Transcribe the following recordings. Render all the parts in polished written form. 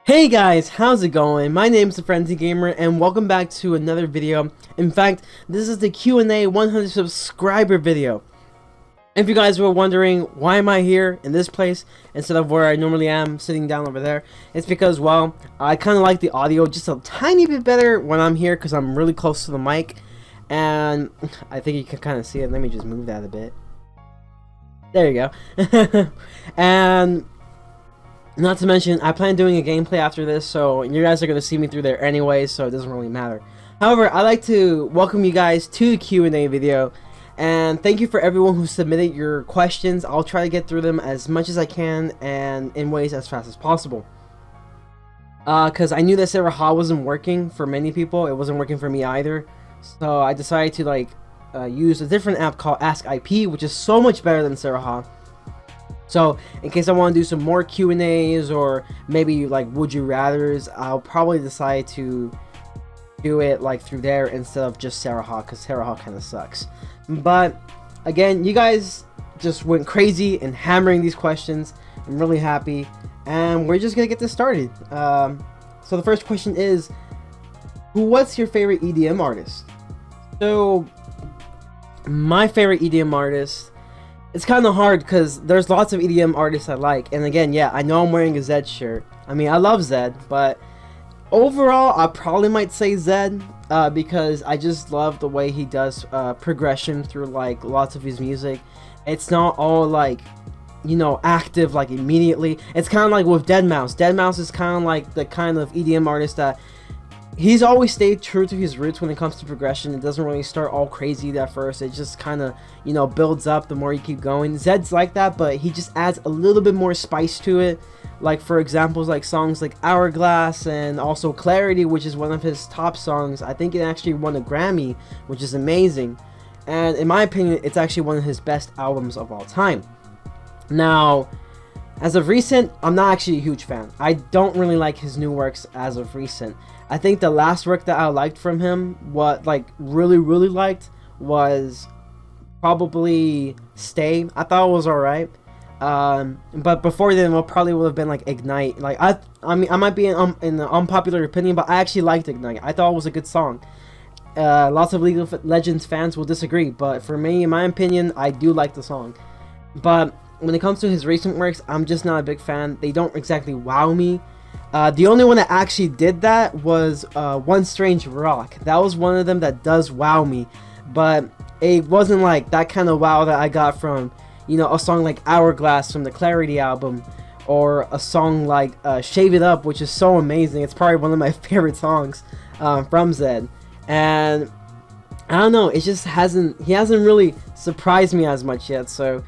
Hey guys, how's it going? My name's TheFrenzyGamer and welcome back to another video. In fact, this is the Q&A 100 subscriber video. If you guys were wondering why am I here in this place instead of where I normally am sitting down over there, it's because, well, I kind of like the audio just a tiny bit better when I'm here because I'm really close to the mic. And I think you can kind of see it. Let me just move that a bit. There you go. And not to mention, I plan on doing a gameplay after this, so you guys are going to see me through there anyway, so it doesn't really matter. However, I'd like to welcome you guys to the Q&A video, and thank you for everyone who submitted your questions. I'll try to get through them as much as I can, and in ways as fast as possible. Because I knew that Sarah Ha wasn't working for many people, it wasn't working for me either, so I decided to use a different app called Ask IP, which is so much better than Sarah Ha. So, in case I want to do some more Q&As or maybe like would you rathers, I'll probably decide to do it like through there instead of just Sarah Ha, because Sarah Ha kind of sucks. But again, you guys just went crazy in hammering these questions. I'm really happy, and we're just gonna get this started. So the first question is, what's your favorite EDM artist? So my favorite EDM artist, it's kind of hard because there's lots of EDM artists I like, and again, yeah, I know I'm wearing a Zed shirt. I mean, I love Zed, but overall, I probably might say Zed because I just love the way he does progression through like lots of his music. It's not all like, you know, active like immediately. It's kind of like with deadmau5. deadmau5 is kind of like the kind of EDM artist that he's always stayed true to his roots when it comes to progression. It doesn't really start all crazy at first. It just kind of, you know, builds up the more you keep going. Zed's like that, but he just adds a little bit more spice to it. Like, for examples, like songs like Hourglass and also Clarity, which is one of his top songs. I think it actually won a Grammy, which is amazing. And in my opinion, it's actually one of his best albums of all time. Now, as of recent, I'm not actually a huge fan. I don't really like his new works as of recent. I think the last work that I liked from him, what like really liked, was probably Stay. I thought it was alright. But before then, it probably would have been like Ignite. Like I mean, I might be in an unpopular opinion, but I actually liked Ignite. I thought it was a good song. Lots of League of Legends fans will disagree, but for me, in my opinion, I do like the song. But when it comes to his recent works, I'm just not a big fan. They don't exactly wow me. The only one that actually did that was One Strange Rock. That was one of them that does wow me, but it wasn't like that kind of wow that I got from, you know, a song like Hourglass from the Clarity album, or a song like Shave It Up, which is so amazing. It's probably one of my favorite songs from Zed. And I don't know, it just he hasn't really surprised me as much yet. So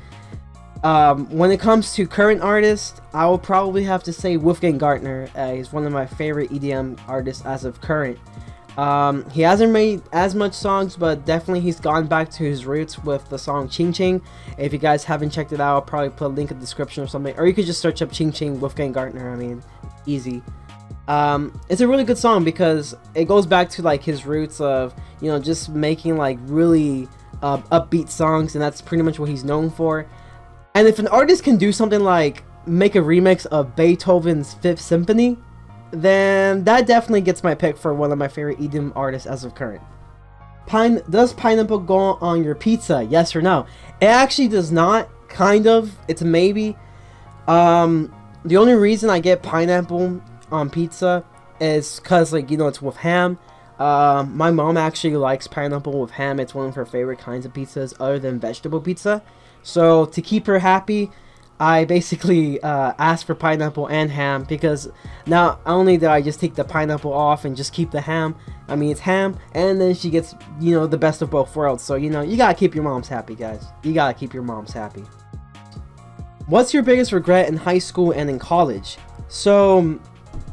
when it comes to current artists, I will probably have to say Wolfgang Gartner. He's one of my favorite EDM artists as of current. He hasn't made as much songs, but definitely he's gone back to his roots with the song Ching Ching. If you guys haven't checked it out, I'll probably put a link in the description or something, or you could just search up Ching Ching Wolfgang Gartner. I mean, easy. It's a really good song because it goes back to like his roots of, you know, just making like really upbeat songs, and that's pretty much what he's known for. And if an artist can do something like make a remix of Beethoven's Fifth Symphony, then that definitely gets my pick for one of my favorite EDM artists as of current. Does pineapple go on your pizza? Yes or no? It actually does not. Kind of. It's a maybe. The only reason I get pineapple on pizza is because, like, you know, it's with ham. My mom actually likes pineapple with ham. It's one of her favorite kinds of pizzas other than vegetable pizza. So to keep her happy, I basically ask for pineapple and ham, because not only do I just take the pineapple off and just keep the ham, I mean, it's ham, and then she gets, you know, the best of both worlds. So, you know, you gotta keep your moms happy, guys. You gotta keep your moms happy. What's your biggest regret in high school and in college? So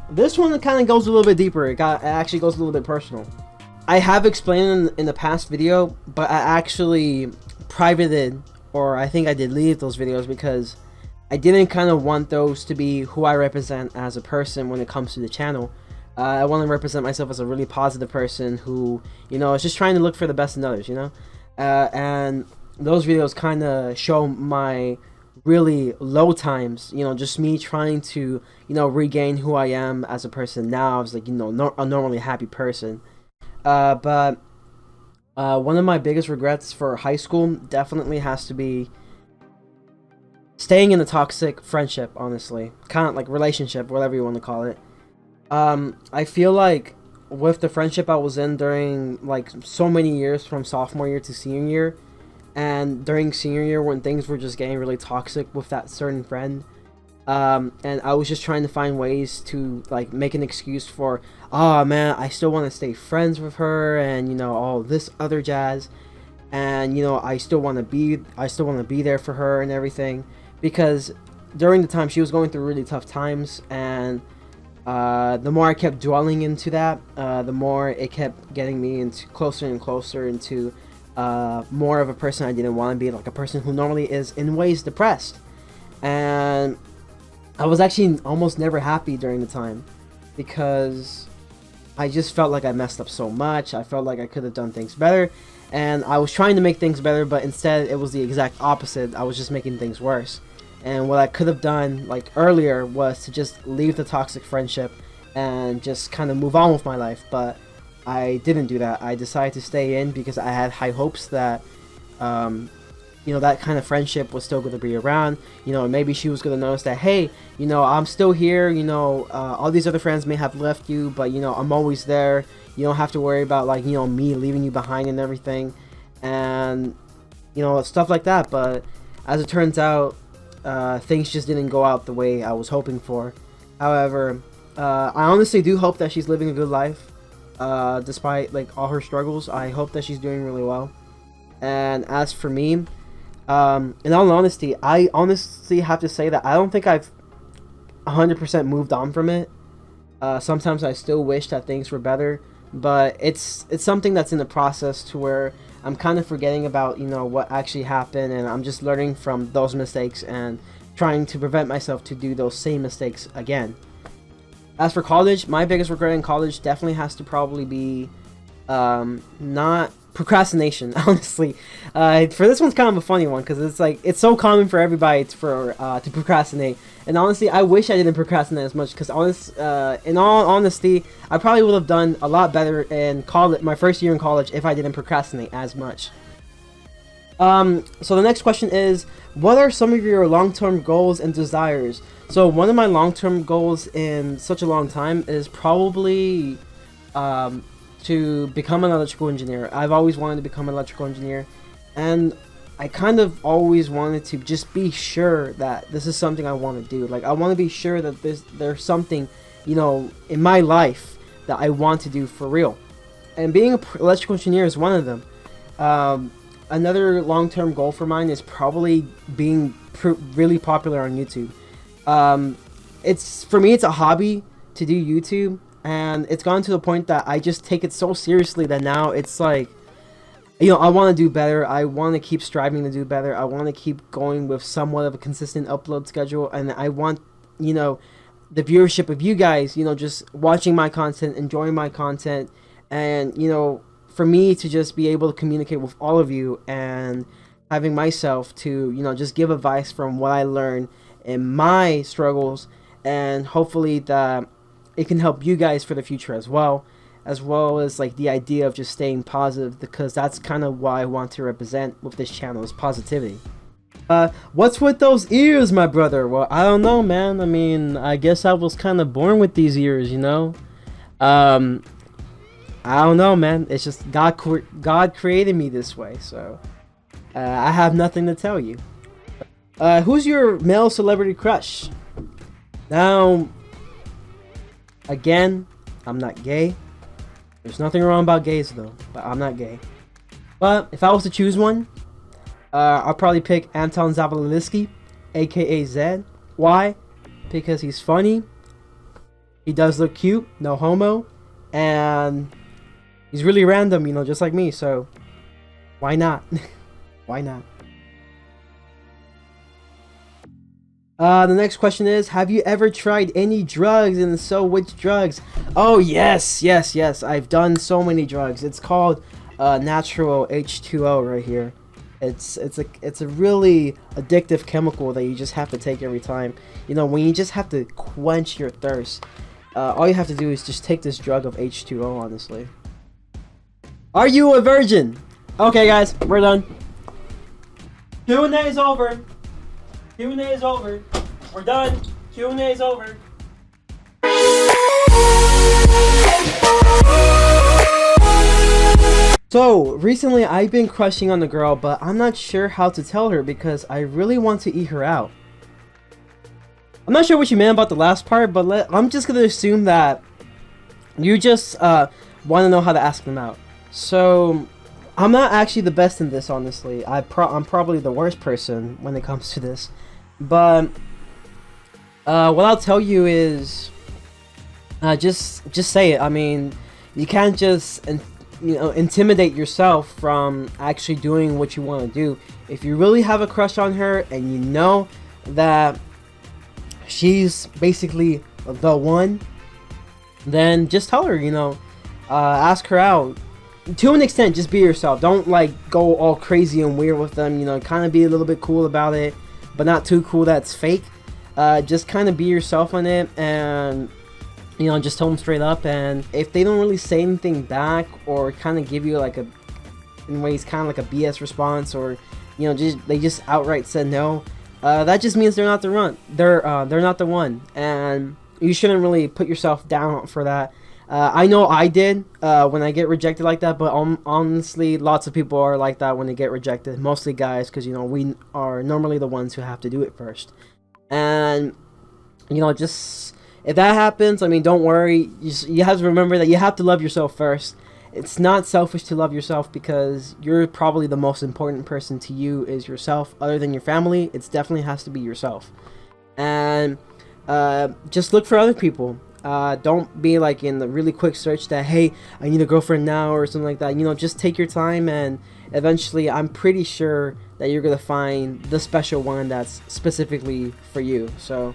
this one kind of goes a little bit deeper. It actually goes a little bit personal. I have explained in the past video, but I actually privated, or I think I did leave those videos because I didn't kind of want those to be who I represent as a person when it comes to the channel. I want to represent myself as a really positive person who, you know, is just trying to look for the best in others, you know? And those videos kind of show my really low times, you know, just me trying to, you know, regain who I am as a person now. I was like, you know, a normally happy person. But one of my biggest regrets for high school definitely has to be staying in a toxic friendship, honestly. Kind of like relationship, whatever you want to call it. I feel like with the friendship I was in during like so many years from sophomore year to senior year, and during senior year when things were just getting really toxic with that certain friend, and I was just trying to find ways to like make an excuse for, oh man, I still want to stay friends with her, and you know, all this other jazz, and you know, I still want to be there for her and everything, because during the time she was going through really tough times, and the more I kept dwelling into that, the more it kept getting me into closer and closer into more of a person I didn't want to be, like a person who normally is in ways depressed. And I was actually almost never happy during the time, because I just felt like I messed up so much. I felt like I could have done things better, and I was trying to make things better, but instead it was the exact opposite. I was just making things worse. And what I could have done like earlier was to just leave the toxic friendship and just kind of move on with my life, but I didn't do that. I decided to stay in because I had high hopes that you know, that kind of friendship was still going to be around. You know, maybe she was going to notice that, hey, you know, I'm still here, you know, all these other friends may have left you, but you know, I'm always there. You don't have to worry about, like, you know, me leaving you behind and everything, and you know, stuff like that. But as it turns out, things just didn't go out the way I was hoping for. However, I honestly do hope that she's living a good life, despite like all her struggles. I hope that she's doing really well. And as for me, in all honesty, I honestly have to say that I don't think I've 100% moved on from it. Sometimes I still wish that things were better, but it's something that's in the process to where I'm kind of forgetting about, you know, what actually happened, and I'm just learning from those mistakes and trying to prevent myself to do those same mistakes again. As for college, my biggest regret in college definitely has to probably be not procrastination, honestly. For this one's kind of a funny one, because it's like, it's so common for everybody to procrastinate, and honestly I wish I didn't procrastinate as much, because in all honesty, I probably would have done a lot better in college, my first year in college, if I didn't procrastinate as much. So the next question is, what are some of your long-term goals and desires? So one of my long-term goals in such a long time is probably to become an electrical engineer. I've always wanted to become an electrical engineer, and I kind of always wanted to just be sure that this is something I want to do. Like, I want to be sure that there's something, you know, in my life that I want to do for real, and being an electrical engineer is one of them. Another long-term goal for mine is probably being really popular on YouTube. For me, it's a hobby to do YouTube, and it's gone to the point that I just take it so seriously that now it's like, you know, I want to do better. I want to keep striving to do better. I want to keep going with somewhat of a consistent upload schedule, and I want, you know, the viewership of you guys, you know, just watching my content, enjoying my content, and, you know, for me to just be able to communicate with all of you, and having myself to, you know, just give advice from what I learned in my struggles, and hopefully that it can help you guys for the future as well as like the idea of just staying positive, because that's kind of what I want to represent with this channel, is positivity. What's with those ears, my brother? Well, I don't know, man. I mean, I guess I was kind of born with these ears, you know. I don't know, man. It's just God created me this way, so I have nothing to tell you. Who's your male celebrity crush? Now, again, I'm not gay. There's nothing wrong about gays though, but I'm not gay. But if I was to choose one, I'll probably pick Anton Zavalinsky, aka Zed. Why? Because he's funny, he does look cute, no homo, and he's really random, you know, just like me, so why not? Why not? The next question is, have you ever tried any drugs, and so which drugs? Oh yes, I've done so many drugs. It's called natural H2O right here. It's a really addictive chemical that you just have to take every time. You know, when you just have to quench your thirst, all you have to do is just take this drug of H2O, honestly. Are you a virgin? Okay, guys, we're done. Q&A is over. Q&A is over. We're done. Q&A is over. So, recently I've been crushing on the girl, but I'm not sure how to tell her because I really want to eat her out. I'm not sure what you meant about the last part, but I'm just gonna assume that you just want to know how to ask them out. So, I'm not actually the best in this, honestly. I'm probably the worst person when it comes to this. But what I'll tell you is just say it. I mean, you can't just intimidate yourself from actually doing what you want to do. If you really have a crush on her and you know that she's basically the one, then just tell her, ask her out. To an extent, just be yourself. Don't like go all crazy and weird with them, kind of be a little bit cool about it, but not too cool that's fake. Just kind of be yourself on it, and just tell them straight up. And if they don't really say anything back or kind of give you like in ways kind of like a BS response, or they just outright said no, that just means they're not the one. They're not the one, and you shouldn't really put yourself down for that. I know I did when I get rejected like that, but honestly, lots of people are like that when they get rejected. Mostly guys, because we are normally the ones who have to do it first. And just if that happens, I mean, don't worry. You have to remember that you have to love yourself first. It's not selfish to love yourself because you're probably the most important person to you is yourself. Other than your family, it definitely has to be yourself. And just look for other people. Don't be like in the really quick search that, hey, I need a girlfriend now or something like that. Just take your time, and eventually I'm pretty sure that you're gonna find the special one that's specifically for you. So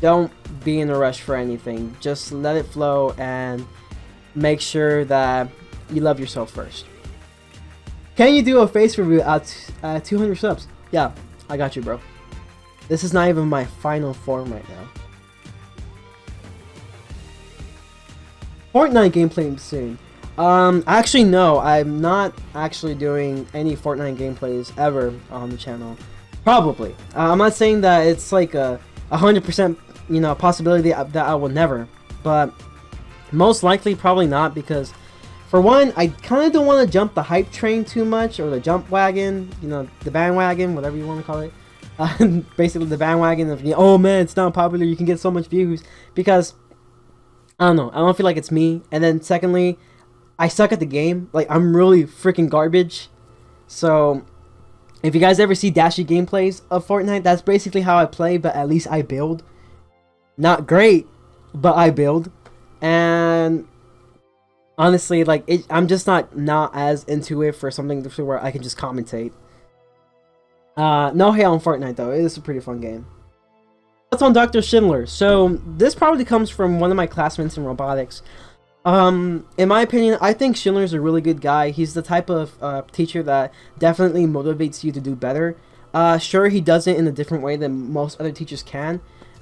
don't be in a rush for anything. Just let it flow and make sure that you love yourself first. Can you do a face review at 200 subs? Yeah, I got you, bro. This is not even my final form right now. Fortnite gameplay soon. Actually no, I'm not actually doing any Fortnite gameplays ever on the channel. Probably. I'm not saying that it's like a 100% possibility that I will never, but most likely probably not, because for one, I kind of don't want to jump the hype train too much, or the jump wagon, the bandwagon, whatever you want to call it. Basically the bandwagon of, oh man, it's not popular, you can get so much views, because I don't know, I don't feel like it's me. And then secondly, I suck at the game. Like, I'm really freaking garbage. So if you guys ever see Dashy gameplays of Fortnite, that's basically how I play, but at least I build. Not great, but I build. And honestly, like, I'm just not as into it for something where I can just commentate. No hate on Fortnite though, it is a pretty fun game. What's on Dr. Schindler? So this probably comes from one of my classmates in robotics. In my opinion, I think Schindler's a really good guy. He's the type of teacher that definitely motivates you to do better. Sure, he does it in a different way than most other teachers can,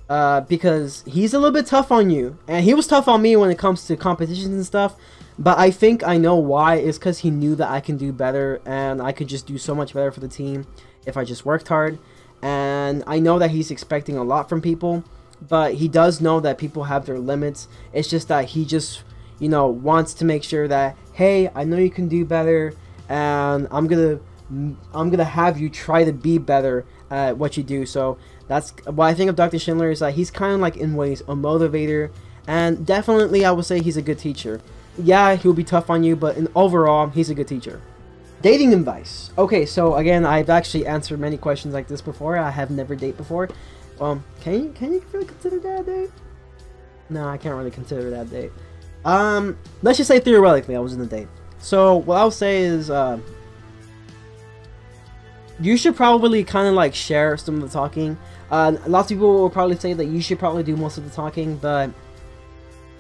because he's a little bit tough on you, and he was tough on me when it comes to competitions and stuff. But I think I know why. It's because he knew that I can do better, and I could just do so much better for the team if I just worked hard. And I know that he's expecting a lot from people, but he does know that people have their limits. It's just that he just, wants to make sure that, hey, I know you can do better, and I'm gonna have you try to be better at what you do. So that's what I think of Dr. Schindler, is that he's kind of like, in ways, a motivator, and definitely I would say he's a good teacher. Yeah, he'll be tough on you, but overall, he's a good teacher. Dating advice. Okay, so again, I've actually answered many questions like this before. I have never dated before. Can you really consider that a date? No, I can't really consider that a date. Let's just say theoretically I was in a date. So what I'll say is, you should probably kind of like share some of the talking. Lots of people will probably say that you should probably do most of the talking, but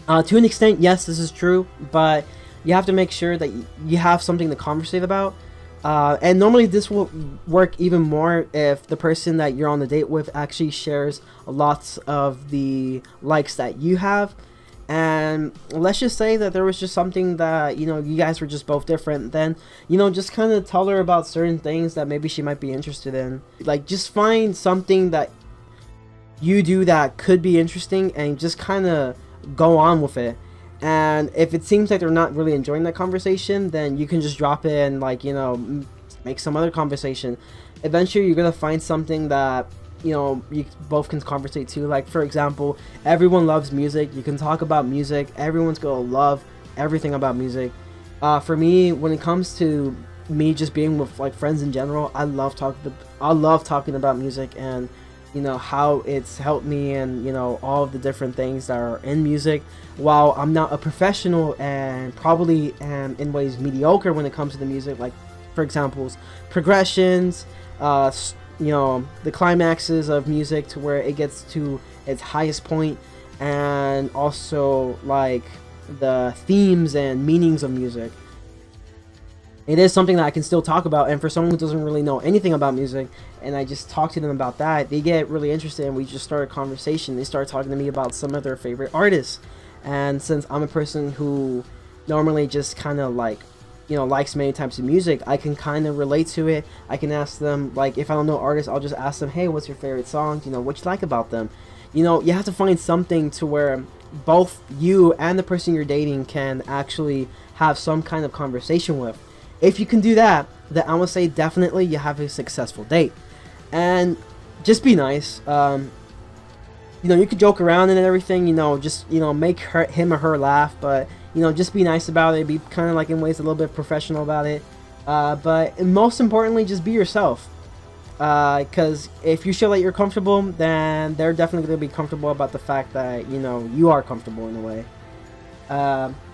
to an extent, yes, this is true, but you have to make sure that you have something to conversate about. And normally this will work even more if the person that you're on the date with actually shares lots of the likes that you have. And let's just say that there was just something that, you know, you guys were just both different, then, you know, just kind of tell her about certain things that maybe she might be interested in. Like, just find something that you do that could be interesting and just kind of go on with it. And if it seems like they're not really enjoying that conversation, then you can just drop it and, like, you know, make some other conversation. Eventually you're gonna find something that, you know, you both can conversate to. Like, for example, everyone loves music. You can talk about music. Everyone's gonna love everything about music. For me, when it comes to me just being with, like, friends in general, I love talking about music, and, you know, how it's helped me, and, you know, all of the different things that are in music. While I'm not a professional and probably am in ways mediocre when it comes to the music, like, for example, progressions, you know, the climaxes of music to where it gets to its highest point, and also, like, the themes and meanings of music. It is something that I can still talk about, and for someone who doesn't really know anything about music, and I just talk to them about that, they get really interested, and we just start a conversation. They start talking to me about some of their favorite artists, and since I'm a person who normally just kind of, like, you know, likes many types of music, I can kind of relate to it. I can ask them, like, if I don't know artists, I'll just ask them, hey, what's your favorite song? You know, what you like about them? You know, you have to find something to where both you and the person you're dating can actually have some kind of conversation with. If you can do that, then I would say definitely you have a successful date. And just be nice. You know, you could joke around and everything, you know, just, you know, make him or her laugh, but, you know, just be nice about it. Be kind of, like, in ways a little bit professional about it. But most importantly, just be yourself. Because if you show that you're comfortable, then they're definitely going to be comfortable about the fact that, you know, you are comfortable in a way.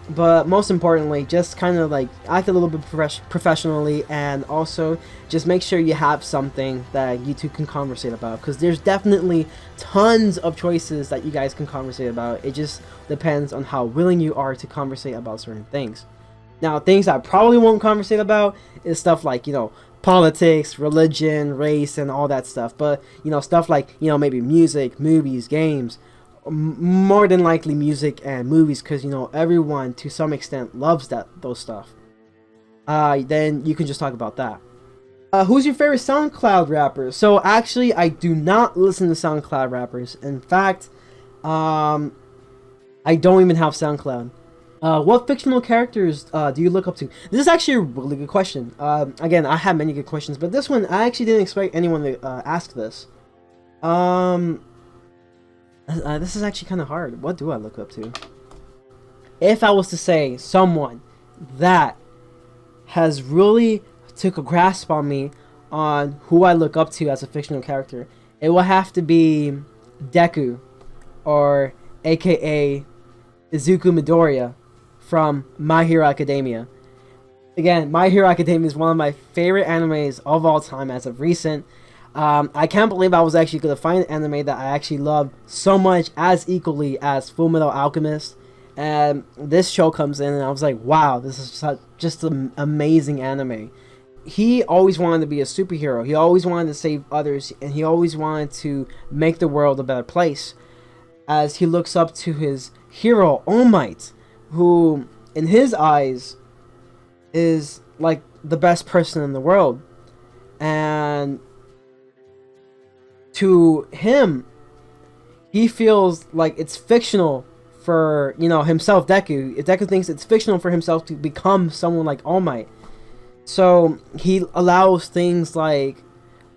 But most importantly, just kind of, like, act a little bit professionally, and also just make sure you have something that you two can conversate about, because there's definitely tons of choices that you guys can conversate about. It just depends on how willing you are to conversate about certain things. Now, things I probably won't conversate about is stuff like, you know, politics, religion, race, and all that stuff. But, you know, stuff like, you know, maybe music, movies, games, more than likely music and movies, because, you know, everyone to some extent loves those stuff. Then you can just talk about that. Who's your favorite SoundCloud rapper? So actually, I do not listen to SoundCloud rappers. In fact, I don't even have SoundCloud. What fictional characters do you look up to? This is actually a really good question. Again, I have many good questions, but this one I actually didn't expect anyone to ask this. This is actually kind of hard. What do I look up to? If I was to say someone that has really took a grasp on me on who I look up to as a fictional character, it will have to be Deku, or aka Izuku Midoriya from My Hero Academia. Again, My Hero Academia is one of my favorite animes of all time as of recent. I can't believe I was actually going to find an anime that I actually love so much as equally as Fullmetal Alchemist. And this show comes in and I was like, wow, this is just an amazing anime. He always wanted to be a superhero. He always wanted to save others. And he always wanted to make the world a better place. As he looks up to his hero, All Might, who in his eyes is like the best person in the world. And to him, he feels like it's fictional for, you know, himself, Deku. Deku thinks it's fictional for himself to become someone like All Might. So he allows things like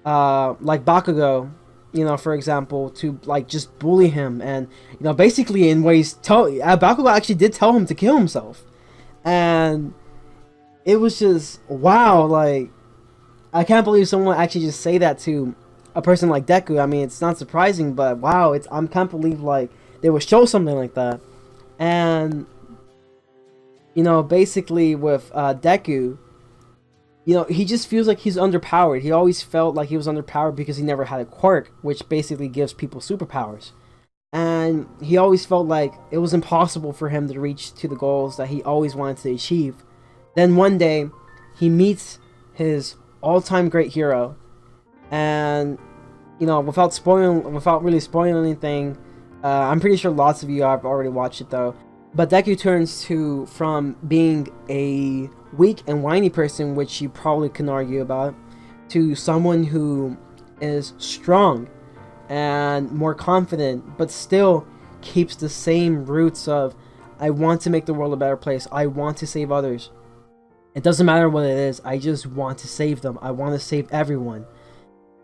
Bakugo, you know, for example, to, like, just bully him, and, you know, basically in ways Bakugo actually did tell him to kill himself. And it was just, wow, like, I can't believe someone would actually just say that to a person like Deku. I mean, it's not surprising, but wow, I can't believe, like, they would show something like that. And, you know, basically with Deku, you know, he just feels like he's underpowered. He always felt like he was underpowered because he never had a quirk, which basically gives people superpowers. And he always felt like it was impossible for him to reach to the goals that he always wanted to achieve. Then one day, he meets his all-time great hero. And you know, without really spoiling anything, I'm pretty sure lots of you have already watched it though. But Deku turns from being a weak and whiny person, which you probably can argue about, to someone who is strong and more confident, but still keeps the same roots of, I want to make the world a better place. I want to save others. It doesn't matter what it is. I just want to save them. I want to save everyone.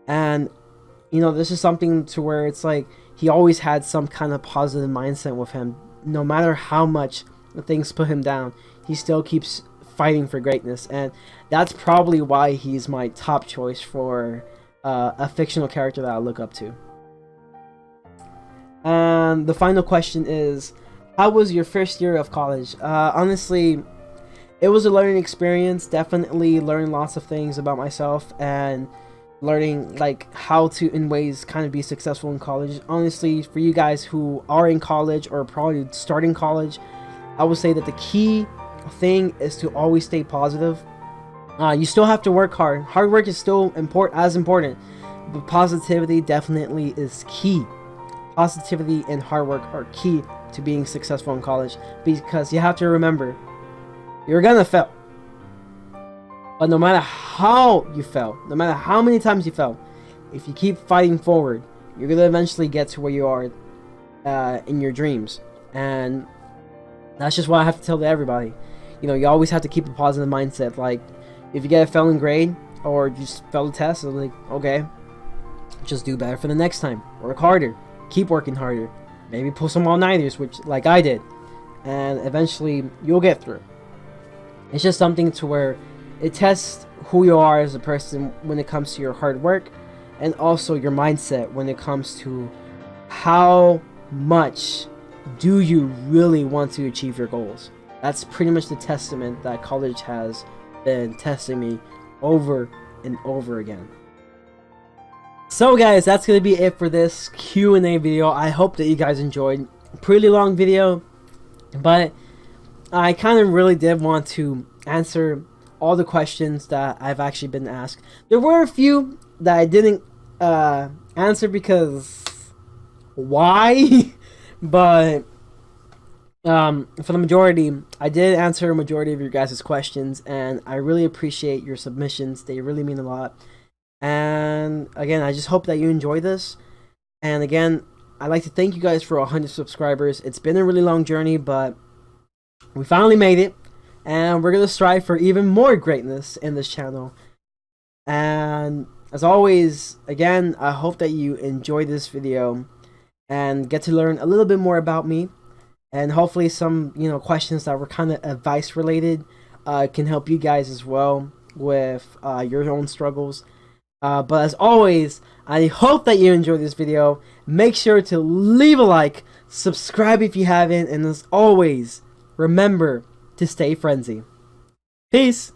And you know, this is something to where it's like he always had some kind of positive mindset with him. No matter how much things put him down, he still keeps fighting for greatness. And that's probably why he's my top choice for a fictional character that I look up to. And the final question is, how was your first year of college? Honestly, it was a learning experience. Definitely learned lots of things about myself and learning like how to in ways kind of be successful in college. Honestly, for you guys who are in college or probably starting college, I would say that the key thing is to always stay positive. You still have to work hard. Hard work is still important, but positivity definitely is key. Positivity and hard work are key to being successful in college, because you have to remember, you're gonna fail. But no matter how you fail, no matter how many times you fail, if you keep fighting forward, you're going to eventually get to where you are in your dreams. And that's just what I have to tell to everybody. You know, you always have to keep a positive mindset. Like, if you get a failing grade or just fail the test, it's like, okay, just do better for the next time. Work harder. Keep working harder. Maybe pull some all-nighters, which like I did. And eventually, you'll get through. It's just something to where it tests who you are as a person when it comes to your hard work, and also your mindset when it comes to how much do you really want to achieve your goals. That's pretty much the testament that college has been testing me over and over again. So guys, that's going to be it for this Q&A video. I hope that you guys enjoyed. Pretty long video, but I kind of really did want to answer all the questions that I've actually been asked. There were a few that I didn't answer because why? But for the majority, I did answer a majority of your guys' questions, and I really appreciate your submissions. They really mean a lot. And again, I just hope that you enjoy this. And again, I'd like to thank you guys for 100 subscribers. It's been a really long journey, but we finally made it. And we're going to strive for even more greatness in this channel. And as always, again, I hope that you enjoy this video and get to learn a little bit more about me. And hopefully some, you know, questions that were kind of advice related can help you guys as well with your own struggles. But as always, I hope that you enjoyed this video. Make sure to leave a like, subscribe if you haven't, and as always, remember to stay frenzy. Peace!